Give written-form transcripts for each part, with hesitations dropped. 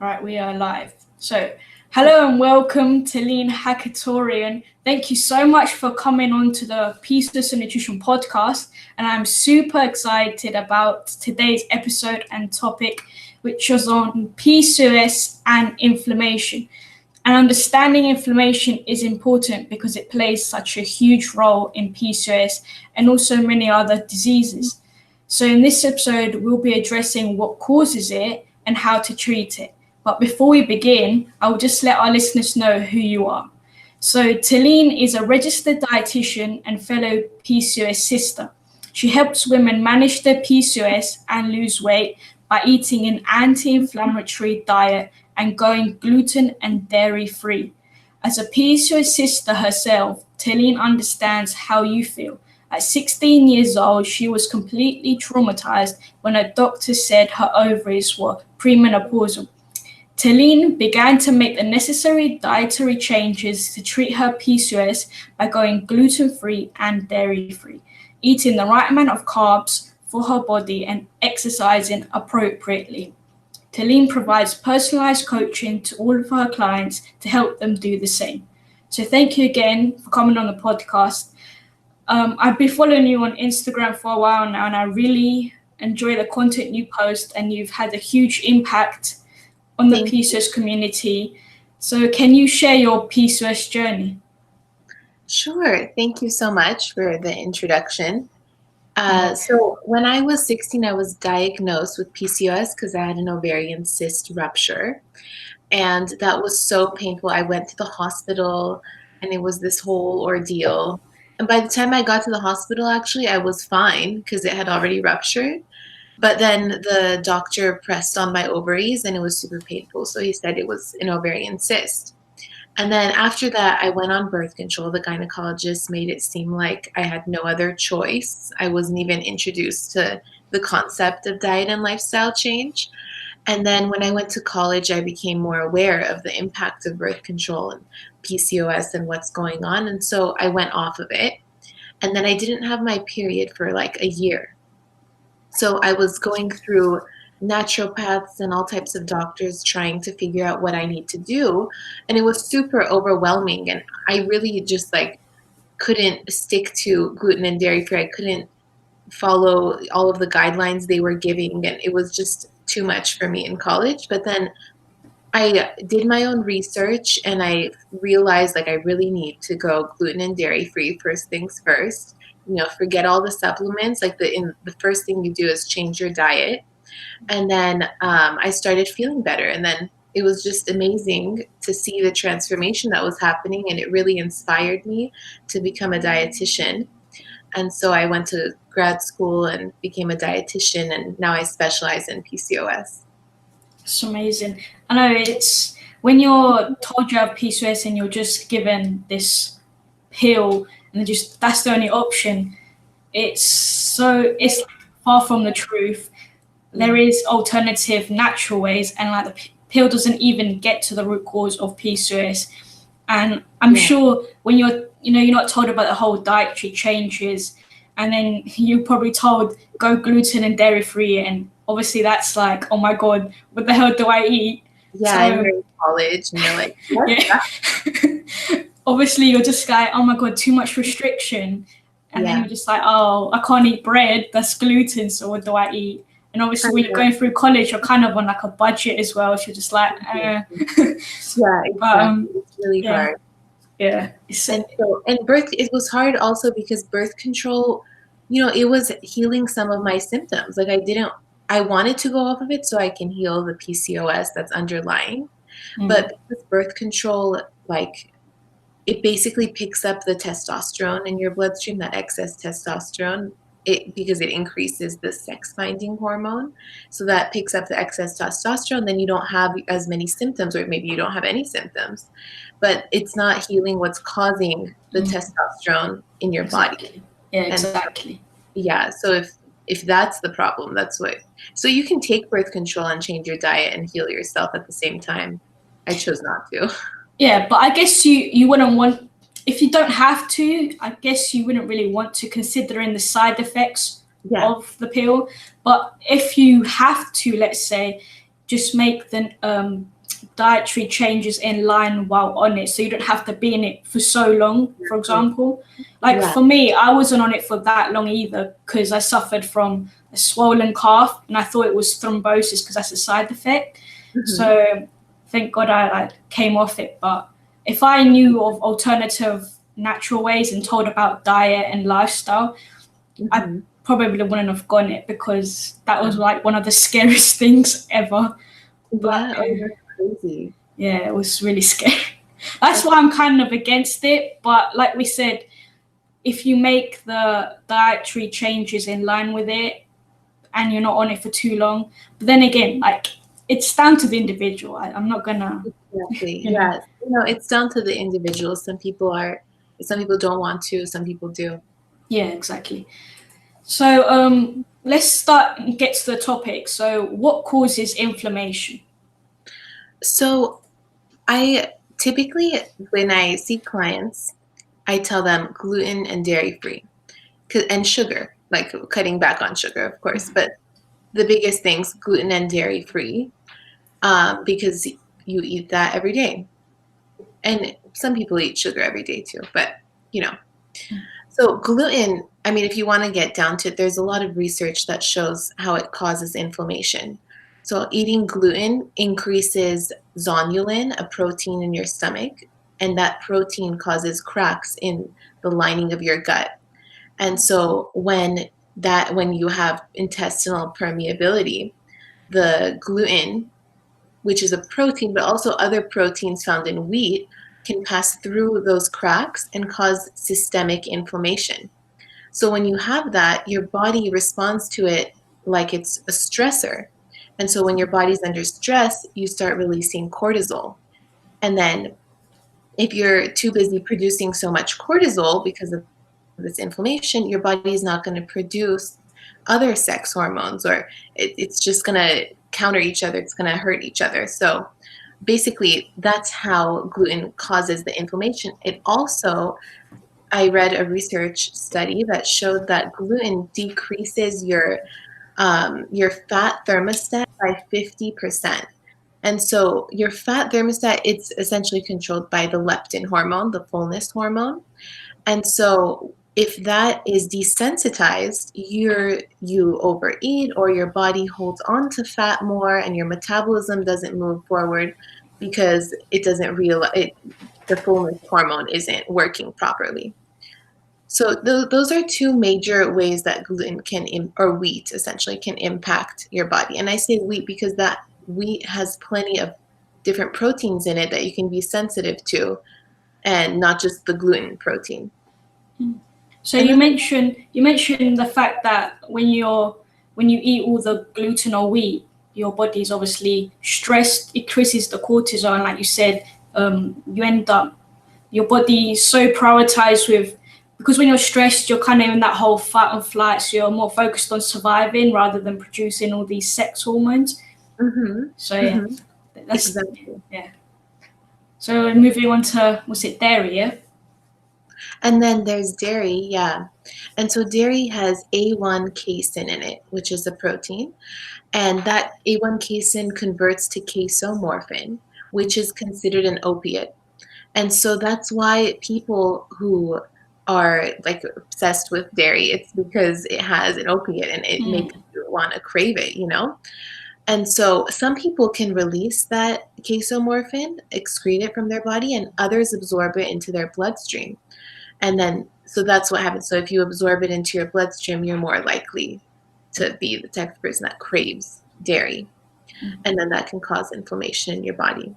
Right, we are live. So, hello and welcome, Tallene Hacatoryan. Thank you so much for coming on to the PCOS and Nutrition podcast. And I'm super excited about today's episode and topic, which was on PCOS and inflammation. And understanding inflammation is important because it plays such a huge role in PCOS and also many other diseases. So in this episode, we'll be addressing what causes it and how to treat it. But before we begin, I'll just let our listeners know who you are. So Tallene is a registered dietitian and fellow PCOS sister. She helps women manage their PCOS and lose weight by eating an anti-inflammatory diet and going gluten and dairy free. As a PCOS sister herself, Tallene understands how you feel. At 16 years old, she was completely traumatized when a doctor said her ovaries were premenopausal. Tallene began to make the necessary dietary changes to treat her PCOS by going gluten-free and dairy-free, eating the right amount of carbs for her body and exercising appropriately. Tallene provides personalized coaching to all of her clients to help them do the same. So thank you again for coming on the podcast. I've been following you on Instagram for a while now, and I really enjoy the content you post, and you've had a huge impact on the PCOS community. So can you share your PCOS journey? Sure. Thank you so much for the introduction. So when I was 16, I was diagnosed with PCOS because I had an ovarian cyst rupture. And that was so painful. I went to the hospital and it was this whole ordeal. And by the time I got to the hospital, actually, I was fine because it had already ruptured. But then the doctor pressed on my ovaries and it was super painful. So he said it was an ovarian cyst. And then after that, I went on birth control. The gynecologist made it seem like I had no other choice. I wasn't even introduced to the concept of diet and lifestyle change. And then when I went to college, I became more aware of the impact of birth control and PCOS and what's going on. And so I went off of it. And then I didn't have my period for like a year. So I was going through naturopaths and all types of doctors trying to figure out what I need to do. And it was super overwhelming. And I really just couldn't stick to gluten and dairy free. I couldn't follow all of the guidelines they were giving. And it was just too much for me in college. But then I did my own research and I realized I really need to go gluten and dairy free first things first. Forget all the supplements. The first thing you do is change your diet. And then I started feeling better. And then it was just amazing to see the transformation that was happening. And it really inspired me to become a dietitian. And so I went to grad school and became a dietitian. And now I specialize in PCOS. It's amazing. I know it's when you're told you have PCOS and you're just given this pill and that's the only option. It's far from the truth. There is alternative natural ways, and the pill doesn't even get to the root cause of PCOS. And I'm sure when you're not told about the whole dietary changes, and then you're probably told go gluten and dairy free, and obviously that's oh my God, what the hell do I eat? Yeah, you're in college and you're like, what? Yeah. Obviously you're just oh my God, too much restriction. And then you're just oh, I can't eat bread, that's gluten, so what do I eat? And obviously when you're going through college, you're kind of on a budget as well. So you're just Yeah, exactly. But, it's really hard. Yeah. And birth, it was hard also because birth control, it was healing some of my symptoms. I wanted to go off of it so I can heal the PCOS that's underlying. But because birth control, it basically picks up the testosterone in your bloodstream, that excess testosterone, because it increases the sex-binding hormone. So that picks up the excess testosterone, then you don't have as many symptoms, or maybe you don't have any symptoms. But it's not healing what's causing the testosterone in your body. Yeah, exactly. So if that's the problem, so you can take birth control and change your diet and heal yourself at the same time. I chose not to. Yeah, but I guess you wouldn't want, if you don't have to, I guess you wouldn't really want to, considering the side effects of the pill. But if you have to, let's say, just make the dietary changes in line while on it, so you don't have to be in it for so long, for example. Like for me, I wasn't on it for that long either, because I suffered from a swollen calf and I thought it was thrombosis because that's a side effect. So thank God I came off it. But if I knew of alternative natural ways and told about diet and lifestyle, I probably wouldn't have gone it, because that was like one of the scariest things ever. But, that's crazy. Yeah, it was really scary. That's why I'm kind of against it. But like we said, if you make the dietary changes in line with it and you're not on it for too long, but then again, like, it's down to the individual. I'm not gonna. Exactly. Yeah. It's down to the individual. Some people don't want to, some people do. Yeah, exactly. So let's start and get to the topic. So what causes inflammation? So I typically, when I see clients, I tell them gluten and dairy free, and sugar, like cutting back on sugar, of course. But the biggest things, gluten and dairy free, because you eat that every day. And some people eat sugar every day too, but So gluten, I mean, if you want to get down to it, there's a lot of research that shows how it causes inflammation. So eating gluten increases zonulin, a protein in your stomach, and that protein causes cracks in the lining of your gut. And so when you have intestinal permeability, the gluten, which is a protein, but also other proteins found in wheat, can pass through those cracks and cause systemic inflammation. So when you have that, your body responds to it like it's a stressor. And so when your body's under stress, you start releasing cortisol. And then if you're too busy producing so much cortisol because of this inflammation, your body is not going to produce other sex hormones, or it's just going to counter each other. It's going to hurt each other. So basically, that's how gluten causes the inflammation. It also, I read a research study that showed that gluten decreases your fat thermostat by 50%. And so your fat thermostat, it's essentially controlled by the leptin hormone, the fullness hormone. And so if that is desensitized, you overeat, or your body holds on to fat more and your metabolism doesn't move forward because it doesn't realize the fullness hormone isn't working properly. So those are two major ways that gluten or wheat essentially can impact your body. And I say wheat because that wheat has plenty of different proteins in it that you can be sensitive to, and not just the gluten protein. So you mentioned the fact that when you eat all the gluten or wheat, your body's obviously stressed. It increases the cortisol, and like you said, you end up, your body is so prioritized with, because when you're stressed, you're kind of in that whole fight and flight, so you're more focused on surviving rather than producing all these sex hormones. So yeah, that's exactly. Yeah. So moving on to, was it dairy? Yeah. And then there's dairy, yeah. And so dairy has A1 casein in it, which is a protein. And that A1 casein converts to casomorphin, which is considered an opiate. And so that's why people who are like obsessed with dairy, it's because it has an opiate and it makes you want to crave it, And so some people can release that casomorphin, excrete it from their body, and others absorb it into their bloodstream. And then, so that's what happens. So if you absorb it into your bloodstream, you're more likely to be the type of person that craves dairy. And then that can cause inflammation in your body.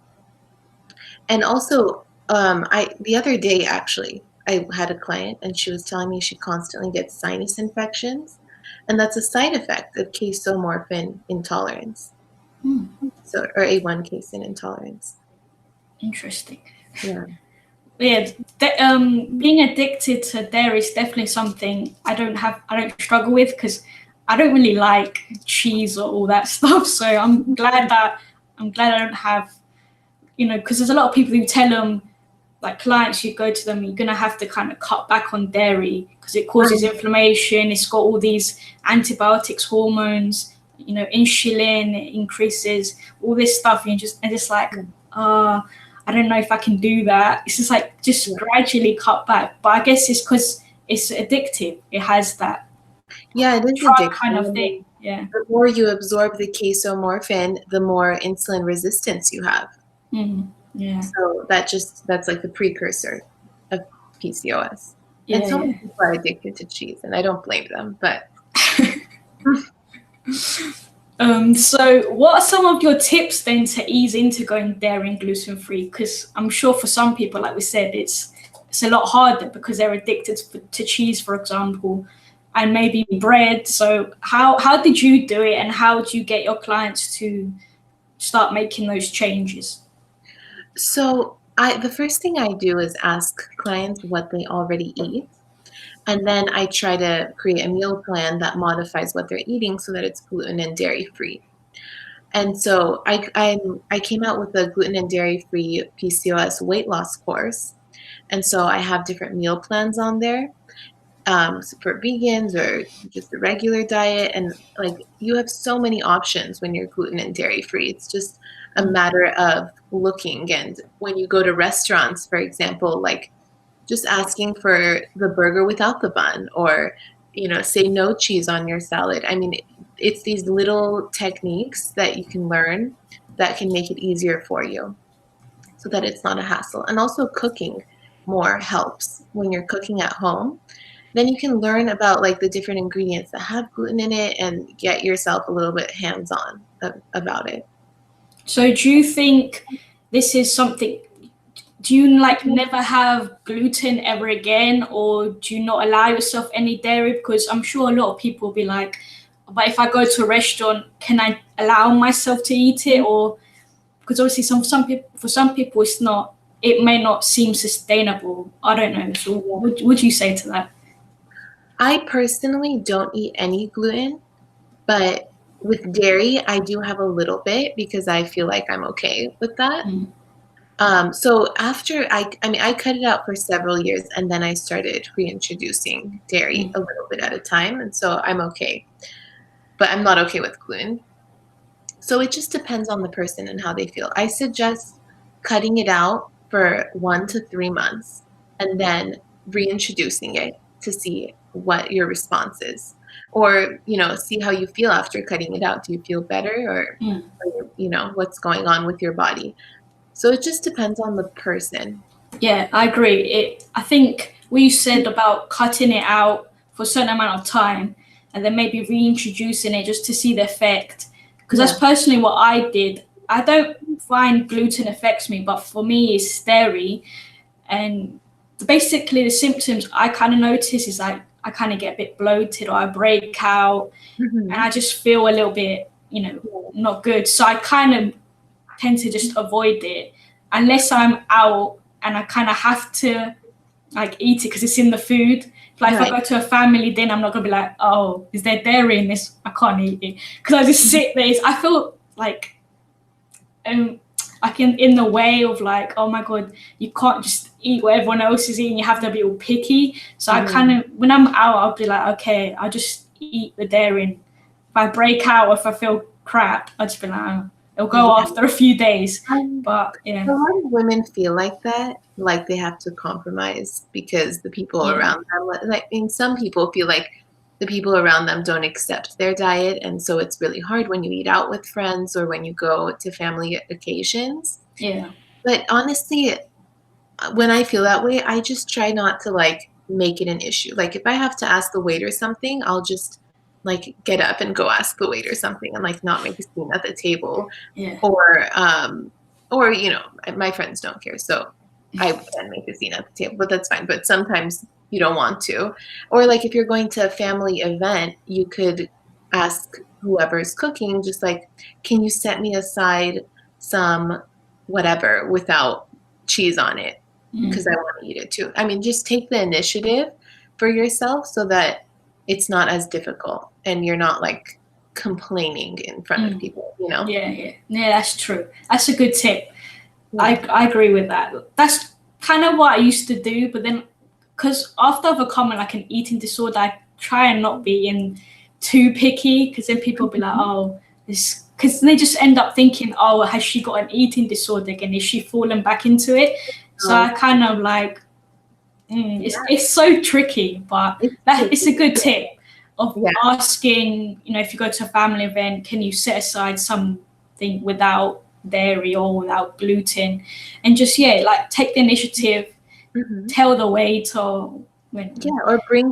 And also, the other day, actually, I had a client and she was telling me she constantly gets sinus infections. And that's a side effect of casomorphin intolerance. So, or A1 casein intolerance. Interesting. Yeah. Yeah, being addicted to dairy is definitely something I don't struggle with, because I don't really like cheese or all that stuff. So I'm glad I don't have, because there's a lot of people who tell them, like clients, you go to them, you're gonna have to kind of cut back on dairy because it causes inflammation. It's got all these antibiotics, hormones, insulin increases, all this stuff, and just like, I don't know if I can do that. It's just like, just gradually cut back. But I guess it's because it's addictive. It has that it is drug addictive. kind of thing. Yeah. The more you absorb the casomorphin, the more insulin resistance you have. Yeah. So that's like the precursor of PCOS. Yeah, and so many people are addicted to cheese, and I don't blame them, but so what are some of your tips then to ease into going dairy and gluten free? Because I'm sure for some people, like we said, it's a lot harder because they're addicted to cheese, for example, and maybe bread. So how did you do it, and how do you get your clients to start making those changes? So the first thing I do is ask clients what they already eat. And then I try to create a meal plan that modifies what they're eating so that it's gluten and dairy free. And so I came out with a gluten and dairy free PCOS weight loss course. And so I have different meal plans on there for vegans or just a regular diet. And like, you have so many options when you're gluten and dairy free. It's just a matter of looking. And when you go to restaurants, for example, like, just asking for the burger without the bun, or, say no cheese on your salad. I mean, it's these little techniques that you can learn that can make it easier for you so that it's not a hassle. And also cooking more helps when you're cooking at home. Then you can learn about like the different ingredients that have gluten in it and get yourself a little bit hands-on about it. So do you think this is something, do you like never have gluten ever again, or do you not allow yourself any dairy? Because I'm sure a lot of people will be like, but if I go to a restaurant, can I allow myself to eat it? Or because obviously for some people it may not seem sustainable. I don't know. So what would you say to that? I personally don't eat any gluten, but with dairy, I do have a little bit because I feel like I'm okay with that. So after I cut it out for several years, and then I started reintroducing dairy a little bit at a time. And so I'm okay, but I'm not okay with gluten. So it just depends on the person and how they feel. I suggest cutting it out for 1 to 3 months and then reintroducing it to see what your response is, or, see how you feel after cutting it out. Do you feel better, or what's going on with your body? So it just depends on the person. Yeah, I agree. I think what you said about cutting it out for a certain amount of time and then maybe reintroducing it just to see the effect. Because that's personally what I did. I don't find gluten affects me, but for me it's dairy. And basically the symptoms I kind of notice is like I kind of get a bit bloated, or I break out, and I just feel a little bit, not good. So I kind of tend to just avoid it unless I'm out and I kind of have to like eat it because it's in the food. Like if I go to a family dinner, I'm not gonna be like, oh, is there dairy in this? I can't eat it, because I just sit there. I feel like in the way of like, oh my god, you can't just eat what everyone else is eating. You have to be all picky. So I kind of, when I'm out, I'll be like, okay, I'll just eat the dairy. If I break out, or if I feel crap, I'll just be like, oh. It'll go after a few days, but a lot of women feel like that, like they have to compromise because the people around them, some people feel like the people around them don't accept their diet, and so it's really hard when you eat out with friends or when you go to family occasions. Yeah. But honestly, when I feel that way, I just try not to like make it an issue. Like if I have to ask the waiter something, I'll just like get up and go ask the waiter something and like not make a scene at the table. Or my friends don't care, so I can make a scene at the table, but that's fine. But sometimes you don't want to. Or like if you're going to a family event, you could ask whoever's cooking, just like, can you set me aside some whatever without cheese on it, because I want to eat it too. I mean, just take the initiative for yourself so that it's not as difficult and you're not like complaining in front of people, Yeah, that's true. That's a good tip. I agree with that. That's kind of what I used to do, but then because after I've become like an eating disorder, I try and not be in too picky, because then people be like, oh, this, because they just end up thinking, oh, has she got an eating disorder again? Is she falling back into it? So I kind of like, it's so tricky, but it's a good tip of asking, you know, if you go to a family event, can you set aside something without dairy or without gluten, and just like take the initiative, tell the waiter or bring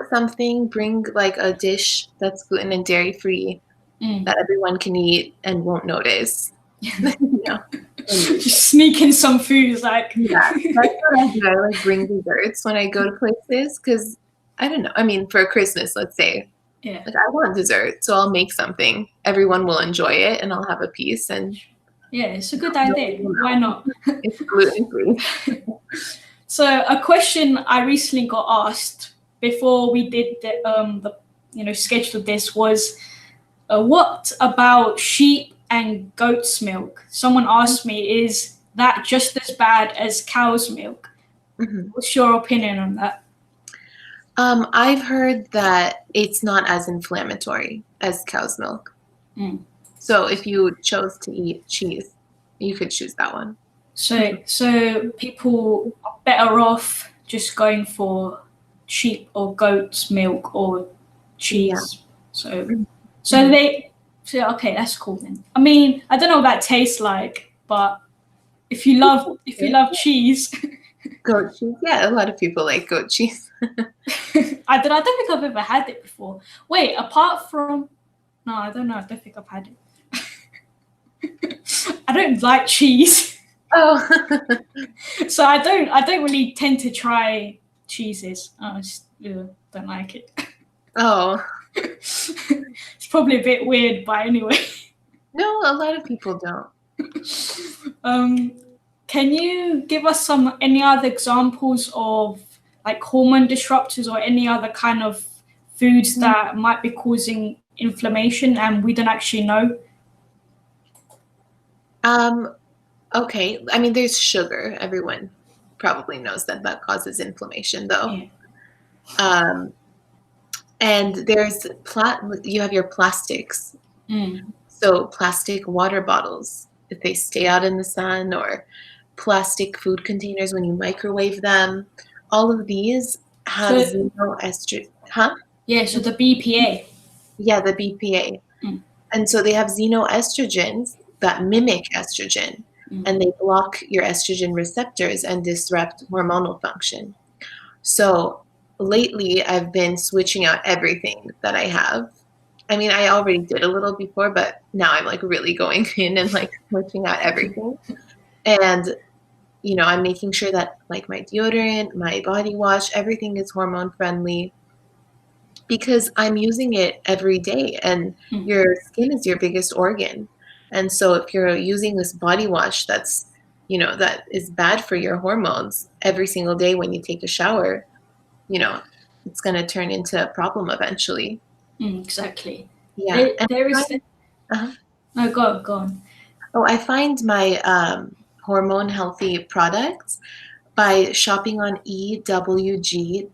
like a dish that's gluten and dairy free that everyone can eat and won't notice. Just sneak in some foods, like that's what I do. I like bring desserts when I go to places, because I don't know, I mean, for Christmas, let's say, like I want dessert, so I'll make something, everyone will enjoy it, and I'll have a piece. And it's a good idea. Why not? It's gluten free. So a question I recently got asked before we did the scheduled this was, what about sheep and goat's milk? Someone asked me, is that just as bad as cow's milk? What's your opinion on that? I've heard that it's not as inflammatory as cow's milk. So if you chose to eat cheese, you could choose that one. So people are better off just going for sheep or goat's milk or cheese. So okay, that's cool then. I mean, I don't know what that tastes like, but if you love cheese, goat cheese. Yeah, a lot of people like goat cheese. I don't think I've ever had it before. Wait, apart from I don't know. I don't think I've had it. I don't like cheese. Oh, so I don't really tend to try cheeses. I just don't like it. Oh, it's probably a bit weird, but anyway. No, a lot of people don't. Can you give us any other examples of like hormone disruptors or any other kind of foods that might be causing inflammation and we don't actually know? Okay. I mean, there's sugar. Everyone probably knows that causes inflammation, though. Yeah. And there's you have your plastics. So plastic water bottles, if they stay out in the sun, or plastic food containers when you microwave them, all of these have xenoestrogen. Yeah, so the BPA. Yeah, the BPA. And so they have xenoestrogens that mimic estrogen, and they block your estrogen receptors and disrupt hormonal function. So lately, I've been switching out everything that I have. I mean, I already did a little before, but now I'm like really going in and like switching out everything. And, I'm making sure that like my deodorant, my body wash, everything is hormone friendly, because I'm using it every day, and your skin is your biggest organ. And so if you're using this body wash that's, that is bad for your hormones every single day when you take a shower, it's going to turn into a problem eventually. Exactly. Yeah. There is. No, go on. Oh, I find my hormone healthy products by shopping on ewg.org,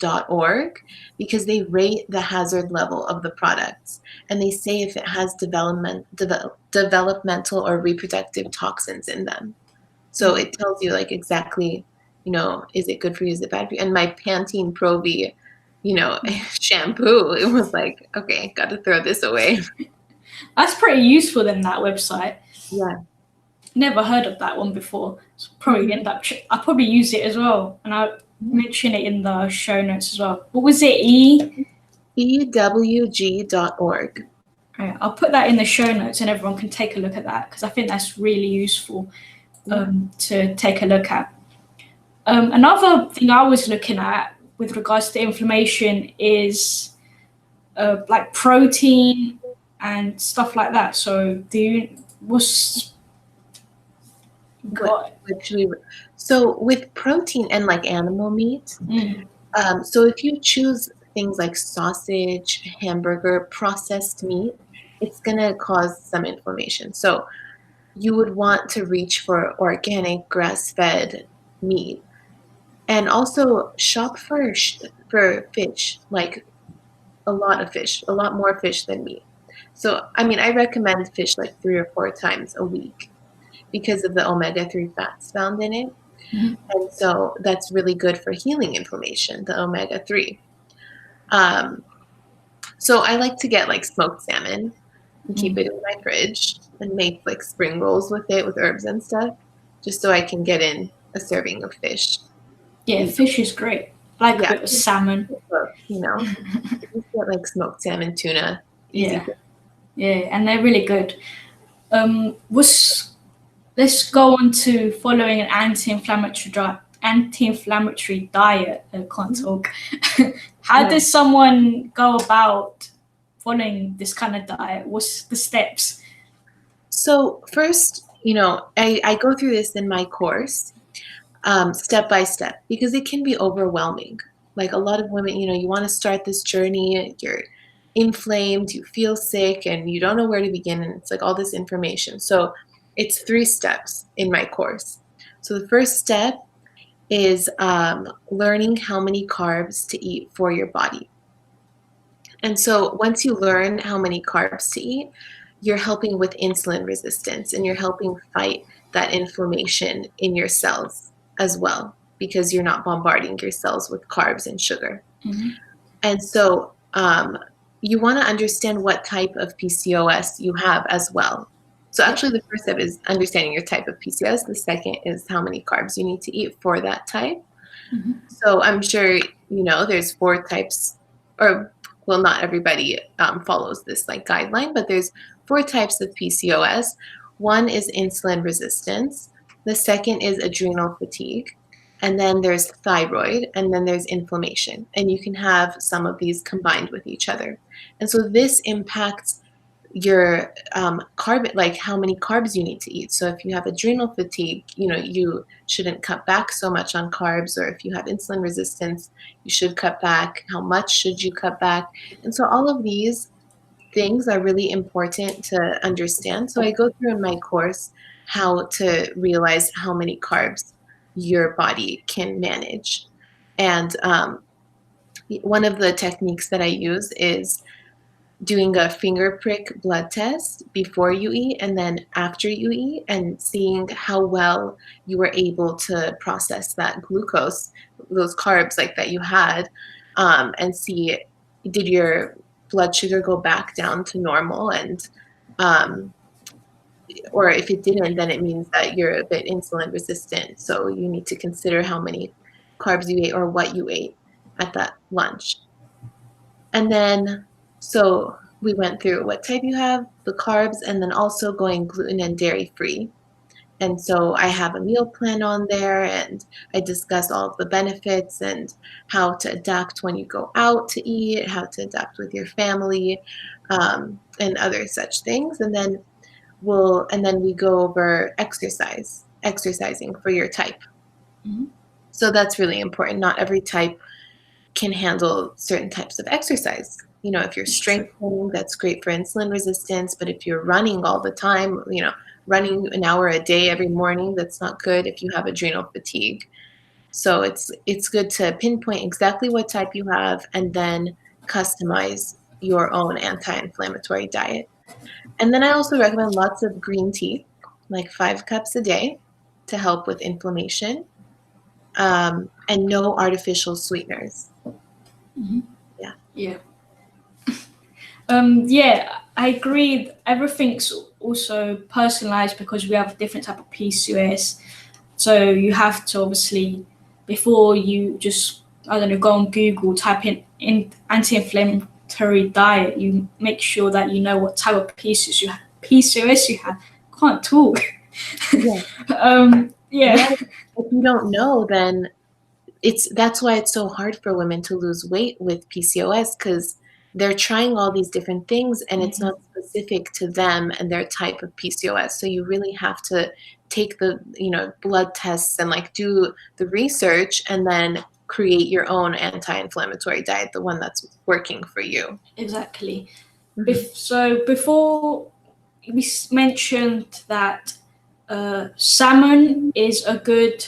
because they rate the hazard level of the products, and they say if it has developmental or reproductive toxins in them. So it tells you like exactly, is it good for you? Is it bad for you? And my Pantene Pro-V, shampoo, it was like, okay, got to throw this away. That's pretty useful in that website. Yeah. Never heard of that one before. So probably I'll probably use it as well, and I'll mention it in the show notes as well. What was it? ewg.org. Right, I'll put that in the show notes, and everyone can take a look at that, because I think that's really useful to take a look at. Another thing I was looking at with regards to inflammation is like protein and stuff like that. So So with protein and like animal meat, so if you choose things like sausage, hamburger, processed meat, it's going to cause some inflammation. So you would want to reach for organic, grass-fed meat. And also shop for fish, like a lot more fish than meat. So, I mean, I recommend fish like 3 or 4 times a week because of the omega-3 fats found in it. Mhm. And so that's really good for healing inflammation, the omega-3. So I like to get like smoked salmon and keep it in my fridge and make like spring rolls with it with herbs and stuff, just so I can get in a serving of fish. Yeah, fish is great. I like a Yeah, bit of salmon. you know, just get like smoked salmon, tuna, easy. Yeah, and they're really good. Let's go on to following an anti-inflammatory diet. I can't talk. How Yeah. does someone go about following this kind of diet? What's the steps? So first, I go through this in my course, step by step, because it can be overwhelming. Like a lot of women, you want to start this journey, you're inflamed, you feel sick, and you don't know where to begin, and it's like all this information. So it's 3 steps in my course. So the first step is learning how many carbs to eat for your body. And so once you learn how many carbs to eat, you're helping with insulin resistance and you're helping fight that inflammation in your cells as well, because you're not bombarding your cells with carbs and sugar. Mm-hmm. And so you want to understand what type of PCOS you have as well. So actually the first step is understanding your type of PCOS. The second is how many carbs you need to eat for that type. Mm-hmm. So I'm sure, there's 4 types, or well, not everybody follows this like guideline, but there's 4 types of PCOS. One is insulin resistance. The second is adrenal fatigue. And then there's thyroid, and then there's inflammation. And you can have some of these combined with each other. And so this impacts your carb, like how many carbs you need to eat. So if you have adrenal fatigue, you shouldn't cut back so much on carbs, or if you have insulin resistance, you should cut back. How much should you cut back? And so all of these things are really important to understand. So I go through in my course how to realize how many carbs your body can manage. And one of the techniques that I use is doing a finger prick blood test before you eat and then after you eat, and seeing how well you were able to process that glucose, those carbs like that you had, and see, did your blood sugar go back down to normal, and or if it didn't, then it means that you're a bit insulin resistant. So you need to consider how many carbs you ate or what you ate at that lunch. And then, so we went through what type you have, the carbs, and then also going gluten and dairy free. And so I have a meal plan on there, and I discuss all of the benefits and how to adapt when you go out to eat, how to adapt with your family, and other such things. And then we go over exercising for your type. Mm-hmm. So that's really important. Not every type can handle certain types of exercise. If you're strength training, that's great for insulin resistance. But if you're running all the time, running an hour a day every morning, that's not good if you have adrenal fatigue. So it's good to pinpoint exactly what type you have and then customize your own anti-inflammatory diet. And then I also recommend lots of green tea, like 5 cups a day, to help with inflammation, and no artificial sweeteners. Mm-hmm. Yeah. I agree. Everything's also personalized because we have a different type of PCOS. So you have to obviously, before you just, go on Google, type in anti-inflammatory diet, you make sure that you know what type of PCOS you have. Can't talk. Yeah. If you don't know, then that's why it's so hard for women to lose weight with PCOS, because they're trying all these different things and it's not specific to them and their type of PCOS. So you really have to take the, blood tests and like do the research and then create your own anti-inflammatory diet, the one that's working for you. Exactly. Mm-hmm. So before we mentioned that salmon is a good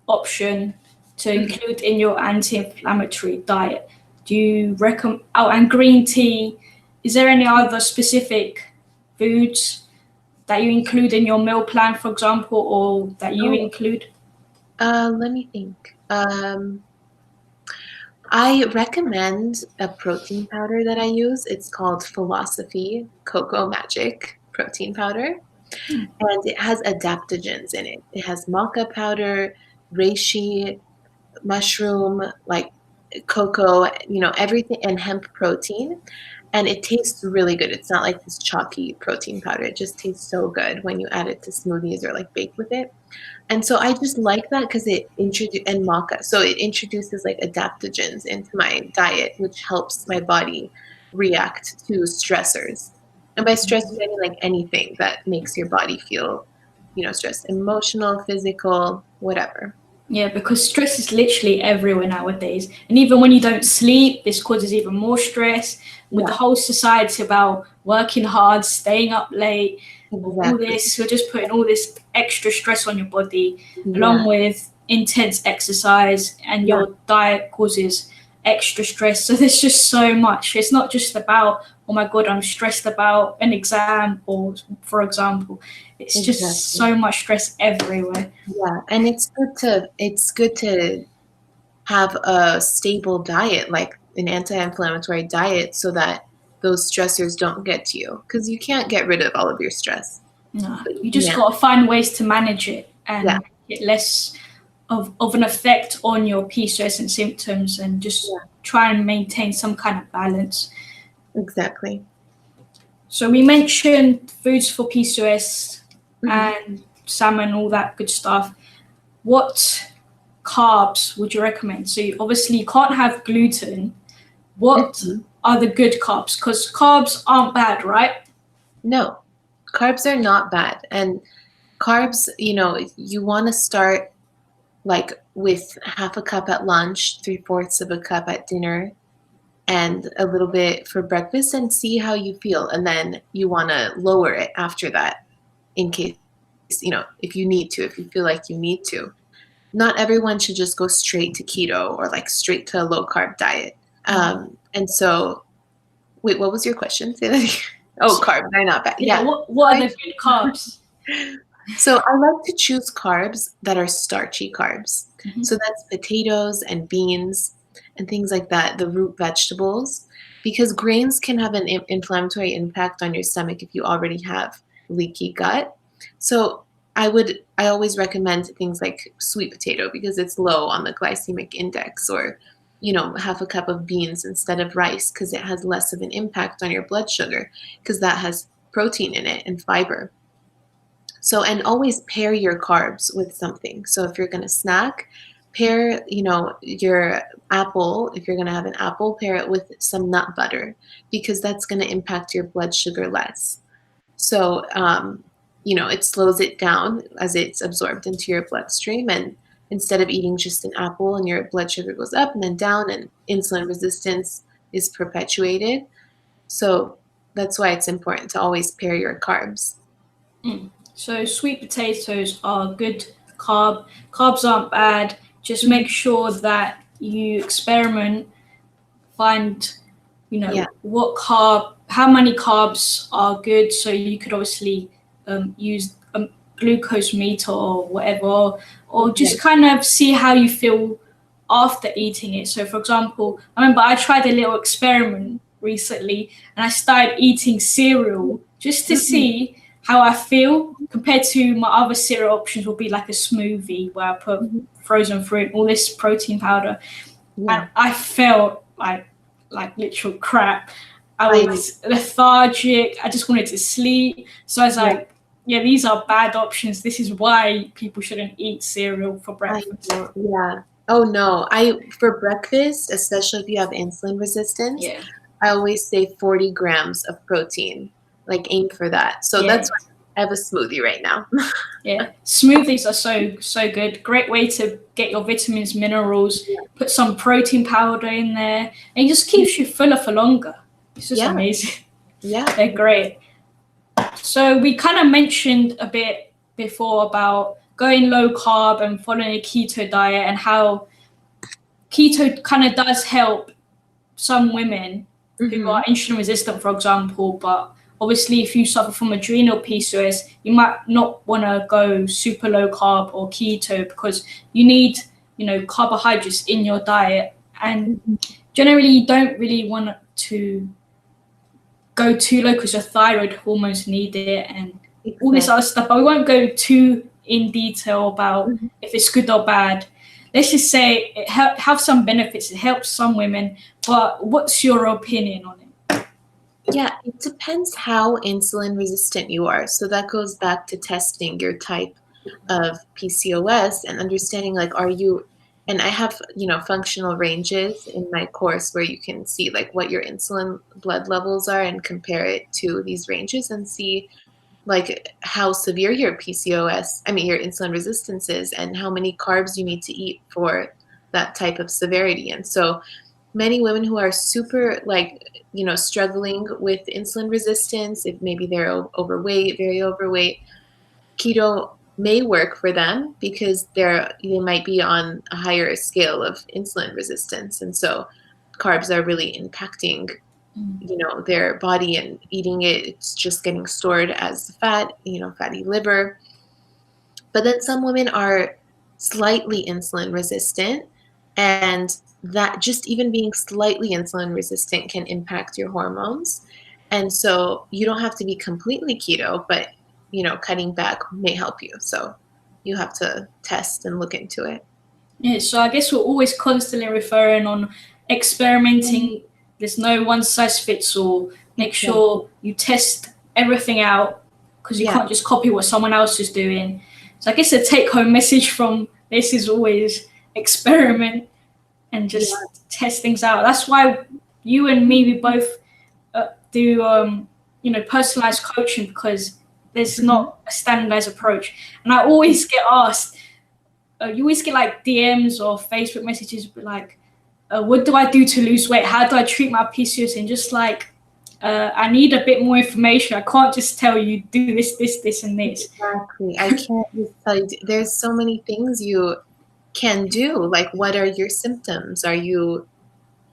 option to include in your anti-inflammatory diet. Do you recommend? Oh, and green tea is there any other specific foods that you include in your meal plan, for example, or that you include? Let me think. I recommend a protein powder that I use. It's called Philosophy Cocoa Magic Protein Powder. And it has adaptogens in it. It has maca powder, reishi, mushroom, like cocoa, everything, and hemp protein. And it tastes really good. It's not like this chalky protein powder. It just tastes so good when you add it to smoothies or like bake with it. And so I just like that because and maca. So it introduces like adaptogens into my diet, which helps my body react to stressors. And by stressors, I mean like anything that makes your body feel, stressed, emotional, physical, whatever. Yeah, because stress is literally everywhere nowadays. And even when you don't sleep, this causes even more stress. With the whole society about working hard, staying up late, all this, you're just putting all this extra stress on your body, along with intense exercise, and your diet causes extra stress. So there's just so much. It's not just about, oh my God, I'm stressed about an exam, or for example, it's just so much stress everywhere. Yeah, and it's good to have a stable diet, like an anti-inflammatory diet, so that those stressors don't get to you, because you can't get rid of all of your stress. No, you just got to find ways to manage it and get less of an effect on your PCOS and symptoms, and just try and maintain some kind of balance. Exactly. So we mentioned foods for PCOS and salmon, all that good stuff. What carbs would you recommend? So you obviously can't have gluten. What are the good carbs? Because carbs aren't bad, right? No, carbs are not bad. And carbs, you want to start like with half a cup at lunch, 3/4 of a cup at dinner, and a little bit for breakfast, and see how you feel. And then you want to lower it after that in case, if you need to, if you feel like you need to. Not everyone should just go straight to keto or like straight to a low carb diet. And so, wait, what was your question? Say that again. Oh, carbs are not bad. Yeah. What are the good carbs? So I like to choose carbs that are starchy carbs. So that's potatoes and beans and things like that, the root vegetables, because grains can have an inflammatory impact on your stomach if you already have leaky gut. So I always recommend things like sweet potato because it's low on the glycemic index, or half a cup of beans instead of rice because it has less of an impact on your blood sugar because that has protein in it and fiber. So, and always pair your carbs with something. So if you're going to snack, pair, your apple, if you're going to have an apple, pair it with some nut butter because that's going to impact your blood sugar less. So, it slows it down as it's absorbed into your bloodstream. And instead of eating just an apple and your blood sugar goes up and then down and insulin resistance is perpetuated. So that's why it's important to always pair your carbs. So sweet potatoes are good carb. Carbs aren't bad. Just make sure that you experiment, find, how many carbs are good. So you could obviously use a glucose meter or whatever, or just kind of see how you feel after eating it. So for example, I remember I tried a little experiment recently and I started eating cereal just to see how I feel compared to my other cereal options would be like a smoothie where I put frozen fruit, all this protein powder. And I felt like literal crap. I was lethargic. I just wanted to sleep. So I was like, these are bad options. This is why people shouldn't eat cereal for breakfast. Yeah. Oh no. For breakfast, especially if you have insulin resistance, I always say 40 grams of protein. Like aim for that. So that's why I have a smoothie right now. Smoothies are so good. Great way to get your vitamins, minerals. Put some protein powder in there, and it just keeps you fuller for longer. It's just amazing. Yeah, they're great. So we kind of mentioned a bit before about going low carb and following a keto diet, and how keto kind of does help some women who are insulin resistant, for example. But obviously, if you suffer from adrenal PCOS, you might not want to go super low carb or keto because you need, carbohydrates in your diet. And generally, you don't really want to go too low because your thyroid hormones need it and all this other stuff. But we won't go too in detail about if it's good or bad. Let's just say it have some benefits. It helps some women. But what's your opinion on it? Yeah, it depends how insulin resistant you are. So that goes back to testing your type of PCOS and understanding, like, are you, and I have, functional ranges in my course where you can see like what your insulin blood levels are and compare it to these ranges and see like how severe your PCOS, your insulin resistance is and how many carbs you need to eat for that type of severity. And so many women who are super struggling with insulin resistance, if maybe they're overweight, very overweight, keto may work for them because they might be on a higher scale of insulin resistance. And so carbs are really impacting their body, and eating it's just getting stored as fat, fatty liver. But then some women are slightly insulin resistant, and that just even being slightly insulin resistant can impact your hormones. And so you don't have to be completely keto, but cutting back may help you. So you have to test and look into it. Yeah, so I guess we're always constantly referring on experimenting. There's no one size fits all. Make sure you test everything out because you can't just copy what someone else is doing. So I guess the take-home message from this is always experiment and just test things out. That's why you and me, we both do, personalized coaching, because there's not a standardized approach. And I always get asked, you always get like DMs or Facebook messages like, what do I do to lose weight? How do I treat my PCOS? And just like, I need a bit more information. I can't just tell you do this, this, and this. Exactly. I can't just tell you. There's so many things you can do. Like, what are your symptoms? Are you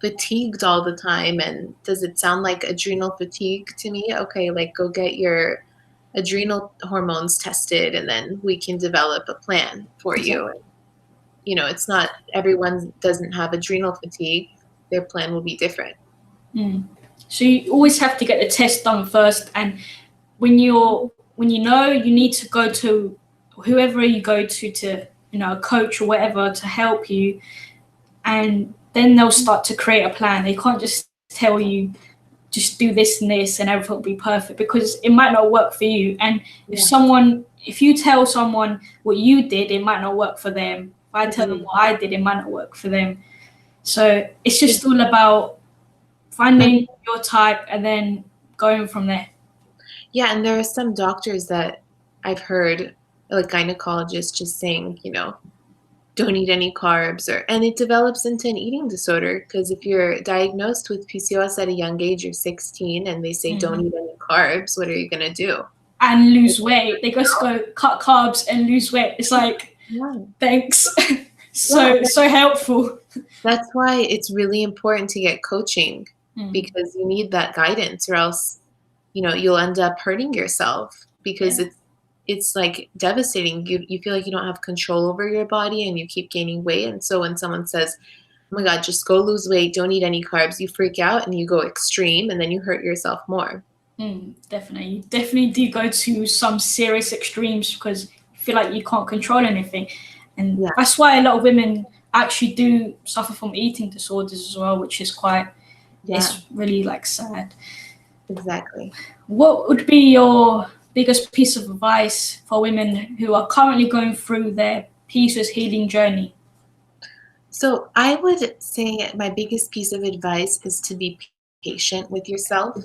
fatigued all the time? And does it sound like adrenal fatigue to me? Okay, like go get your adrenal hormones tested, and then we can develop a plan for you. It's not, everyone doesn't have adrenal fatigue. Their plan will be different. So you always have to get the test done first. And when you need to go to whoever you go to, a coach or whatever to help you, and then they'll start to create a plan. They can't just tell you, just do this and this and everything will be perfect, because it might not work for you. And if you tell someone what you did, it might not work for them. If I tell them what I did, it might not work for them. So it's just all about finding your type and then going from there. Yeah, and there are some doctors that I've heard, like gynecologists, just saying, don't eat any carbs, and it develops into an eating disorder, because if you're diagnosed with PCOS at a young age, you're 16, and they say don't eat any carbs, what are you going to do? And lose weight. They just go cut carbs and lose weight. It's like, thanks. So helpful. That's why it's really important to get coaching, because you need that guidance, or else, you'll end up hurting yourself, because it's like devastating. You feel like you don't have control over your body and you keep gaining weight. And so when someone says, oh my God, just go lose weight, don't eat any carbs, you freak out and you go extreme, and then you hurt yourself more. Definitely. You definitely do go to some serious extremes because you feel like you can't control anything. And that's why a lot of women actually do suffer from eating disorders as well, which is quite, it's really like sad. Exactly. What would be your biggest piece of advice for women who are currently going through their PCOS healing journey? So I would say my biggest piece of advice is to be patient with yourself.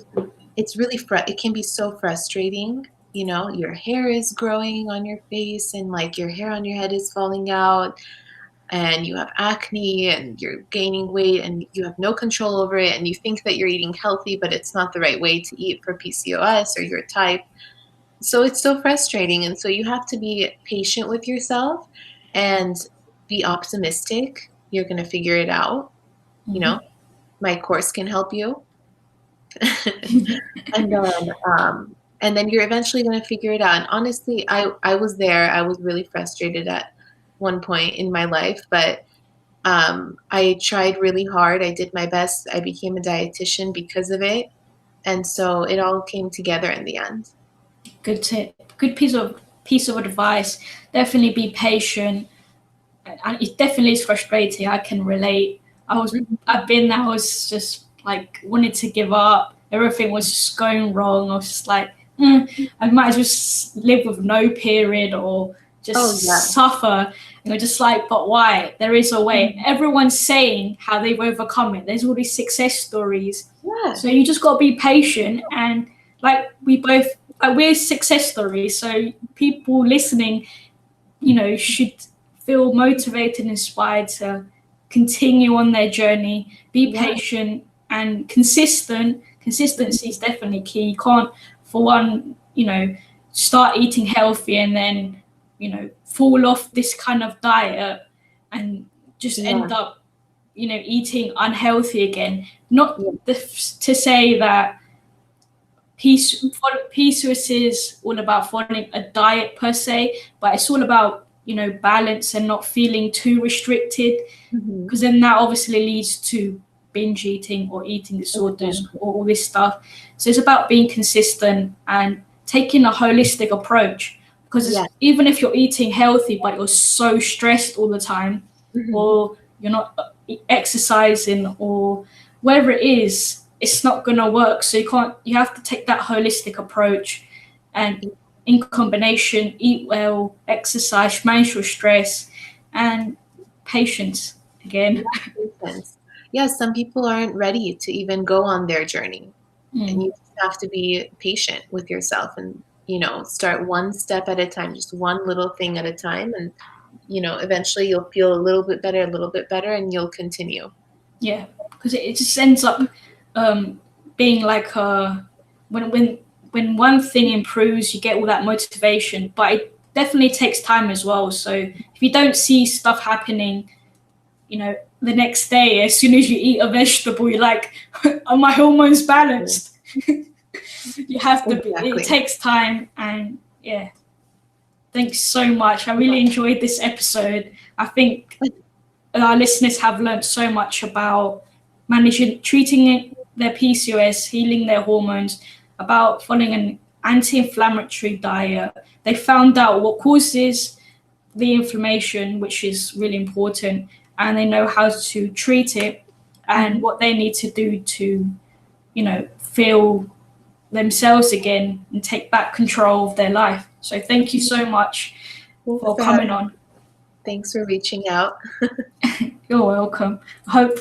It's really, it can be so frustrating. Your hair is growing on your face, and like your hair on your head is falling out, and you have acne, and you're gaining weight, and you have no control over it, and you think that you're eating healthy, but it's not the right way to eat for PCOS or your type. So it's so frustrating. And so you have to be patient with yourself and be optimistic. You're going to figure it out. My course can help you. And then you're eventually going to figure it out. And honestly, I was there. I was really frustrated at one point in my life, but I tried really hard. I did my best. I became a dietitian because of it. And so it all came together in the end. Good tip. Good piece of advice. Definitely be patient. And it definitely is frustrating. I can relate. I've been there. I was just like wanted to give up. Everything was just going wrong. I was just like, I might as well just live with no period or just suffer. And we're just like, but why? There is a way. Everyone's saying how they've overcome it. There's all these success stories. Yeah. So you just got to be patient. And like we're success stories. So people listening, should feel motivated and inspired to continue on their journey, be patient and consistent. Consistency is definitely key. You can't, for one, start eating healthy and then, fall off this kind of diet and just end up, eating unhealthy again. Not to say that PCOS is all about following a diet per se, but it's all about balance and not feeling too restricted, because then that obviously leads to binge eating or eating disorders or all this stuff. So it's about being consistent and taking a holistic approach, because even if you're eating healthy but you're so stressed all the time, or you're not exercising or whatever it is, it's not going to work. So you have to take that holistic approach, and in combination, eat well, exercise, manage your stress, and patience again. Yes, some people aren't ready to even go on their journey. And you just have to be patient with yourself and, start one step at a time, just one little thing at a time. And, eventually you'll feel a little bit better, and you'll continue. Yeah, because it just ends up being like when one thing improves, you get all that motivation, but it definitely takes time as well. So if you don't see stuff happening, the next day, as soon as you eat a vegetable, you're like, are my hormones balanced? You have to it takes time. And thanks so much. I really enjoyed this episode. I think our listeners have learned so much about treating their PCOS, healing their hormones, about following an anti-inflammatory diet. They found out what causes the inflammation, which is really important, and they know how to treat it and what they need to do to, feel themselves again and take back control of their life. So thank you so much for coming on. Thanks for reaching out. You're welcome. I hope